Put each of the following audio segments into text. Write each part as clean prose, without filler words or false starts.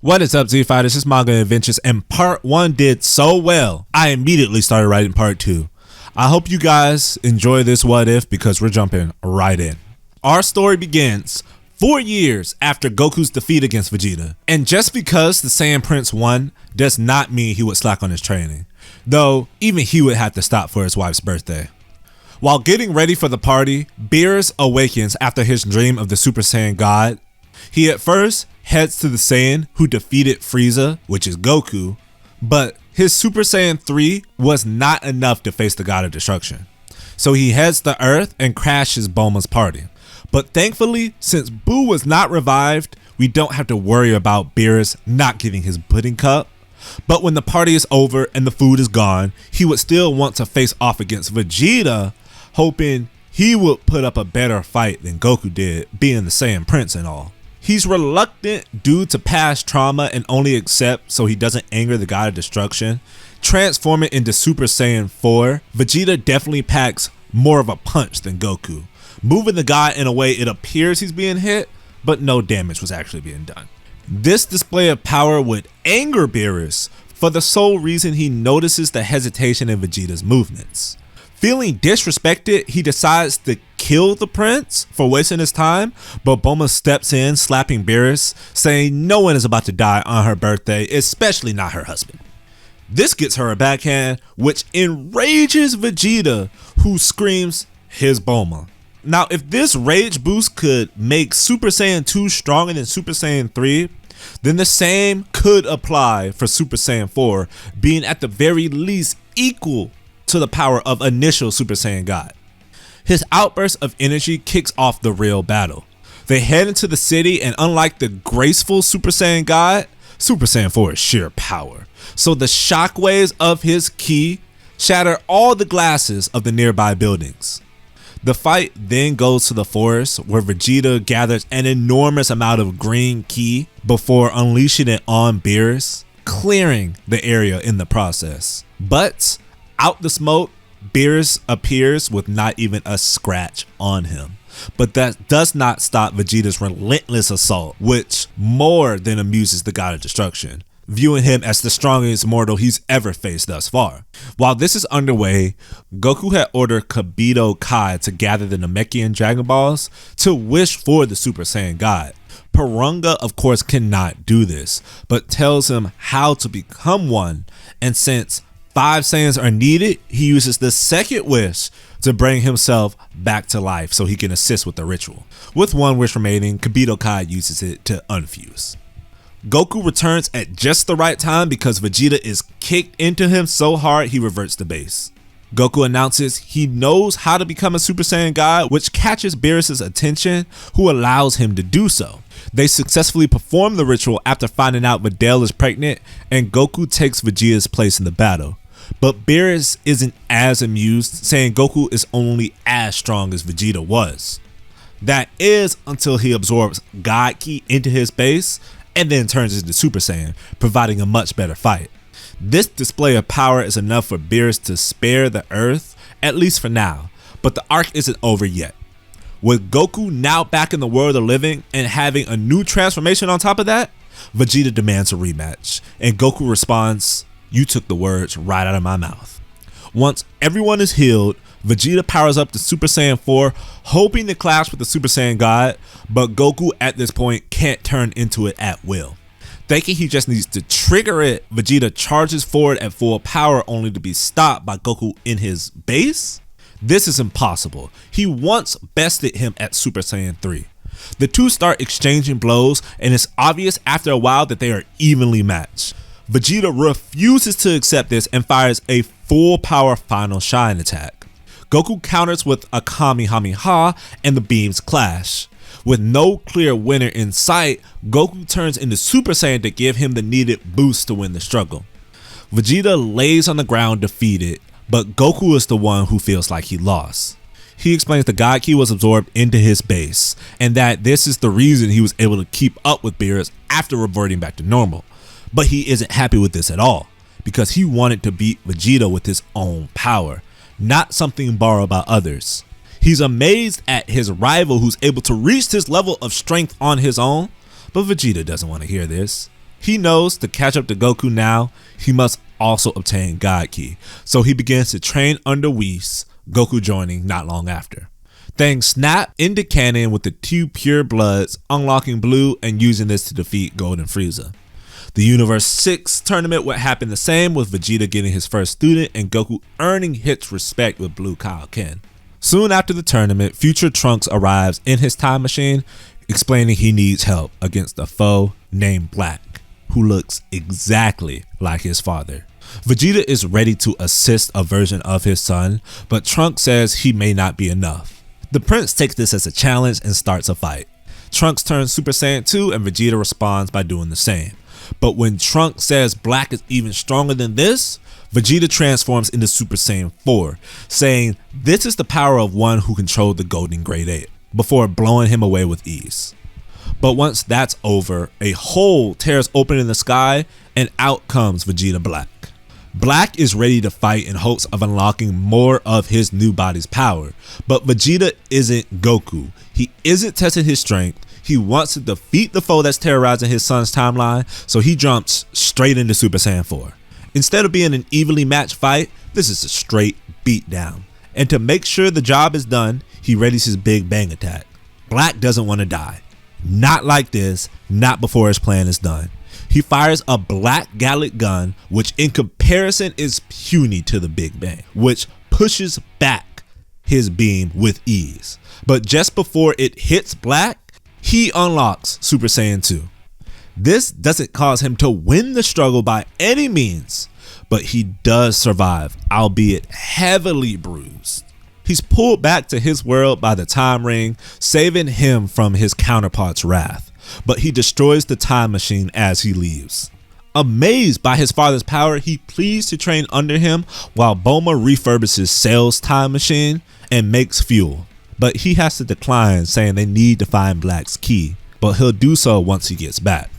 What is up, Z Fighters? This is Manga Adventures, and part 1 did so well, I immediately started writing part 2. I hope you guys enjoy this what if because we're jumping right in. Our story begins 4 years after Goku's defeat against Vegeta, and just because the Saiyan Prince won does not mean he would slack on his training, though even he would have to stop for his wife's birthday. While getting ready for the party, Beerus awakens after his dream of the Super Saiyan God. He at first heads to the Saiyan who defeated Frieza, which is Goku, but his Super Saiyan 3 was not enough to face the God of Destruction. So he heads to Earth and crashes Bulma's party. But thankfully, since Boo was not revived, we don't have to worry about Beerus not getting his pudding cup. But when the party is over and the food is gone, he would still want to face off against Vegeta, hoping he would put up a better fight than Goku did, being the Saiyan Prince and all. He's reluctant due to past trauma and only accepts so he doesn't anger the God of Destruction. Transforming into Super Saiyan 4, Vegeta definitely packs more of a punch than Goku, moving the god in a way it appears he's being hit, but no damage was actually being done. This display of power would anger Beerus for the sole reason he notices the hesitation in Vegeta's movements. Feeling disrespected, he decides to kill the prince for wasting his time, but Bulma steps in, slapping Beerus, saying no one is about to die on her birthday, especially not her husband. This gets her a backhand, which enrages Vegeta, who screams, "Here's Bulma." Now, if this rage boost could make Super Saiyan 2 stronger than Super Saiyan 3, then the same could apply for Super Saiyan 4, being at the very least equal to the power of initial Super Saiyan God. His outburst of energy kicks off the real battle. They head into the city, and unlike the graceful Super Saiyan God, Super Saiyan 4 is sheer power. So the shockwaves of his ki shatter all the glasses of the nearby buildings. The fight then goes to the forest, where Vegeta gathers an enormous amount of green ki before unleashing it on Beerus, clearing the area in the process. But out the smoke, Beerus appears with not even a scratch on him. But that does not stop Vegeta's relentless assault, which more than amuses the God of Destruction, viewing him as the strongest mortal he's ever faced thus far. While this is underway, Goku had ordered Kabuto Kai to gather the Namekian Dragon Balls to wish for the Super Saiyan God. Porunga, of course, cannot do this, but tells him how to become one, and since 5 Saiyans are needed, he uses the second wish to bring himself back to life so he can assist with the ritual. With 1 wish remaining, Kabuto Kai uses it to unfuse. Goku returns at just the right time because Vegeta is kicked into him so hard he reverts to base. Goku announces he knows how to become a Super Saiyan God, which catches Beerus' attention, who allows him to do so. They successfully perform the ritual after finding out Videl is pregnant, and Goku takes Vegeta's place in the battle. But Beerus isn't as amused, saying Goku is only as strong as Vegeta was. That is until he absorbs God Ki into his base and then turns into Super Saiyan, providing a much better fight. This display of power is enough for Beerus to spare the Earth, at least for now, but the arc isn't over yet. With Goku now back in the world of living and having a new transformation on top of that, Vegeta demands a rematch, and Goku responds, "You took the words right out of my mouth." Once everyone is healed, Vegeta powers up to Super Saiyan 4, hoping to clash with the Super Saiyan God, but Goku at this point can't turn into it at will. Thinking he just needs to trigger it, Vegeta charges forward at full power only to be stopped by Goku in his base? This is impossible. He once bested him at Super Saiyan 3. The two start exchanging blows, and it's obvious after a while that they are evenly matched. Vegeta refuses to accept this and fires a full power final shine attack. Goku counters with a Kamehameha and the beams clash. With no clear winner in sight, Goku turns into Super Saiyan to give him the needed boost to win the struggle. Vegeta lays on the ground defeated, but Goku is the one who feels like he lost. He explains the God Ki was absorbed into his base, and that this is the reason he was able to keep up with Beerus after reverting back to normal. But he isn't happy with this at all, because he wanted to beat Vegeta with his own power, not something borrowed by others. He's amazed at his rival who's able to reach this level of strength on his own, but Vegeta doesn't want to hear this. He knows to catch up to Goku now, he must also obtain God Ki, so he begins to train under Whis, Goku joining not long after. Things snap into canon with the 2 pure bloods unlocking Blue and using this to defeat Golden Frieza. The Universe 6 tournament would happen the same, with Vegeta getting his first student and Goku earning Hit's respect with Blue Kaioken. Soon after the tournament, future Trunks arrives in his time machine, explaining he needs help against a foe named Black, who looks exactly like his father. Vegeta is ready to assist a version of his son, but Trunks says he may not be enough. The prince takes this as a challenge and starts a fight. Trunks turns Super Saiyan 2 and Vegeta responds by doing the same. But when Trunks says Black is even stronger than this, Vegeta transforms into Super Saiyan 4, saying this is the power of one who controlled the Golden Great Ape, before blowing him away with ease. But once that's over, a hole tears open in the sky and out comes Vegeta Black. Black is ready to fight in hopes of unlocking more of his new body's power, but Vegeta isn't Goku. He isn't testing his strength. He wants to defeat the foe that's terrorizing his son's timeline, so he jumps straight into Super Saiyan 4. Instead of being an evenly matched fight, this is a straight beatdown. And to make sure the job is done, he readies his Big Bang attack. Black doesn't want to die. Not like this, not before his plan is done. He fires a black Gallic gun, which in comparison is puny to the Big Bang, which pushes back his beam with ease. But just before it hits Black, he unlocks Super Saiyan 2. This doesn't cause him to win the struggle by any means, but he does survive, albeit heavily bruised. He's pulled back to his world by the time ring, saving him from his counterpart's wrath, but he destroys the time machine as he leaves. Amazed by his father's power, he pleads to train under him while Bulma refurbishes Cell's time machine and makes fuel, but he has to decline, saying they need to find Black's key, but he'll do so once he gets back.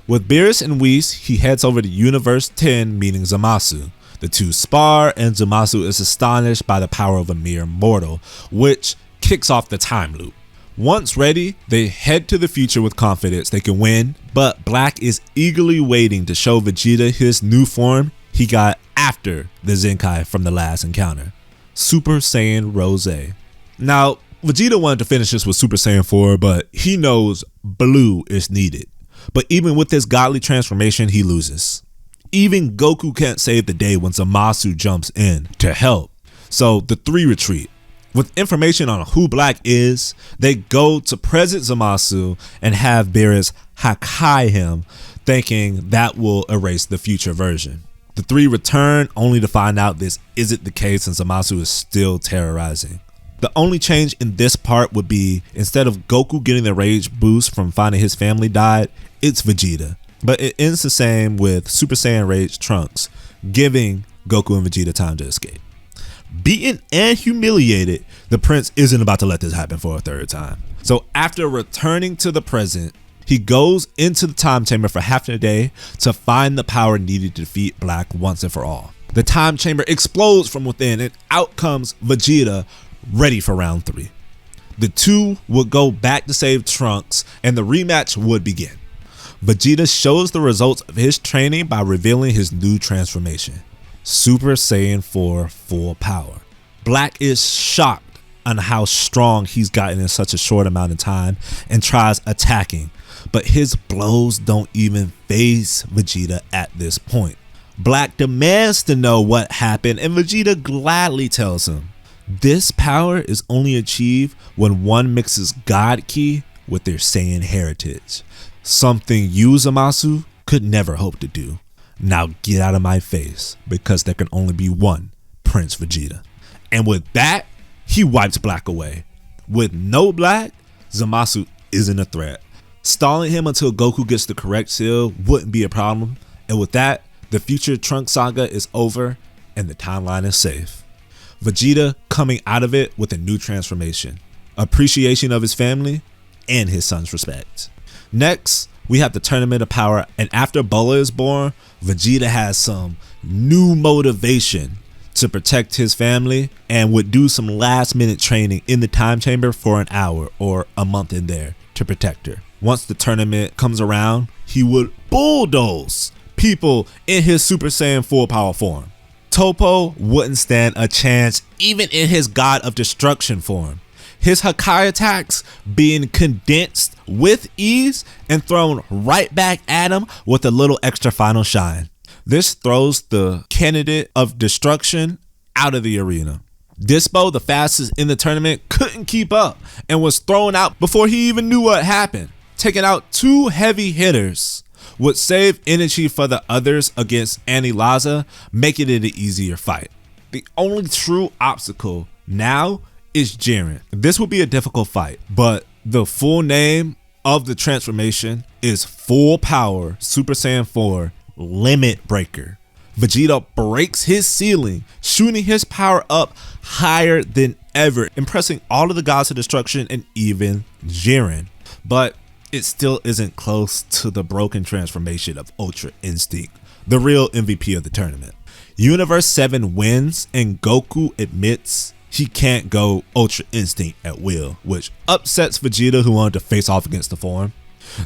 With Beerus and Whis, he heads over to Universe 10 meeting Zamasu. The two spar and Zamasu is astonished by the power of a mere mortal, which kicks off the time loop. Once ready, they head to the future with confidence they can win, but Black is eagerly waiting to show Vegeta his new form he got after the Zenkai from the last encounter, Super Saiyan Rose. Now, Vegeta wanted to finish this with Super Saiyan 4, but he knows Blue is needed. But even with this godly transformation, he loses. Even Goku can't save the day when Zamasu jumps in to help. So the three retreat. With information on who Black is, they go to present Zamasu and have Beerus Hakai him, thinking that will erase the future version. The three return only to find out this isn't the case and Zamasu is still terrorizing. The only change in this part would be, instead of Goku getting the rage boost from finding his family died, it's Vegeta. But it ends the same with Super Saiyan Rage Trunks, giving Goku and Vegeta time to escape. Beaten and humiliated, the prince isn't about to let this happen for a third time. So after returning to the present, he goes into the time chamber for half a day to find the power needed to defeat Black once and for all. The time chamber explodes from within and out comes Vegeta, ready for round 3. The two would go back to save Trunks and the rematch would begin. Vegeta shows the results of his training by revealing his new transformation, Super Saiyan 4 full power. Black is shocked on how strong he's gotten in such a short amount of time and tries attacking, but his blows don't even faze Vegeta at this point. Black demands to know what happened and Vegeta gladly tells him. This power is only achieved when one mixes God Ki with their Saiyan heritage, something you, Zamasu, could never hope to do. Now get out of my face, because there can only be one Prince Vegeta. And with that, he wipes Black away. With no Black, Zamasu isn't a threat. Stalling him until Goku gets the correct seal wouldn't be a problem. And with that, the future Trunks saga is over and the timeline is safe. Vegeta coming out of it with a new transformation, appreciation of his family, and his son's respect. Next, we have the Tournament of Power, and after Bola is born, Vegeta has some new motivation to protect his family and would do some last minute training in the time chamber for an hour or a month in there to protect her. Once the tournament comes around, he would bulldoze people in his Super Saiyan 4 power form. Toppo wouldn't stand a chance even in his God of Destruction form. His Hakai attacks being condensed with ease and thrown right back at him with a little extra final shine. This throws the candidate of destruction out of the arena. Dispo, the fastest in the tournament, couldn't keep up and was thrown out before he even knew what happened. Taking out 2 heavy hitters would save energy for the others against Anilaza, making it an easier fight. The only true obstacle now is Jiren. This will be a difficult fight, but the full name of the transformation is Full Power Super Saiyan 4 Limit Breaker. Vegeta breaks his ceiling, shooting his power up higher than ever, impressing all of the gods of destruction and even Jiren. But it still isn't close to the broken transformation of Ultra Instinct, the real MVP of the tournament. Universe 7 wins and Goku admits he can't go Ultra Instinct at will, which upsets Vegeta, who wanted to face off against the form.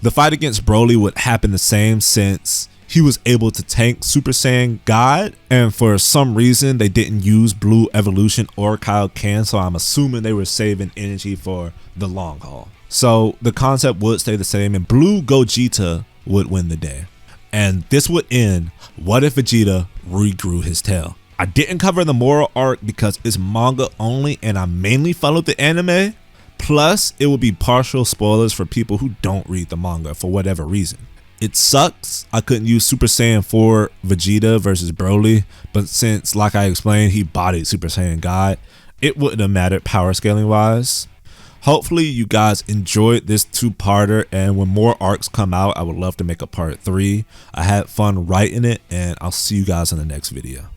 The fight against Broly would happen the same since he was able to tank Super Saiyan God, and for some reason they didn't use Blue Evolution or Kaioken, so I'm assuming they were saving energy for the long haul. So the concept would stay the same and Blue Gogeta would win the day. And this would end what if Vegeta regrew his tail. I didn't cover the moral arc because it's manga only and I mainly followed the anime. Plus, it would be partial spoilers for people who don't read the manga for whatever reason. It sucks I couldn't use Super Saiyan 4 Vegeta versus Broly, but since, like I explained, he bodied Super Saiyan God, it wouldn't have mattered power scaling wise. Hopefully you guys enjoyed this 2-parter, and when more arcs come out, I would love to make a part 3. I had fun writing it, and I'll see you guys in the next video.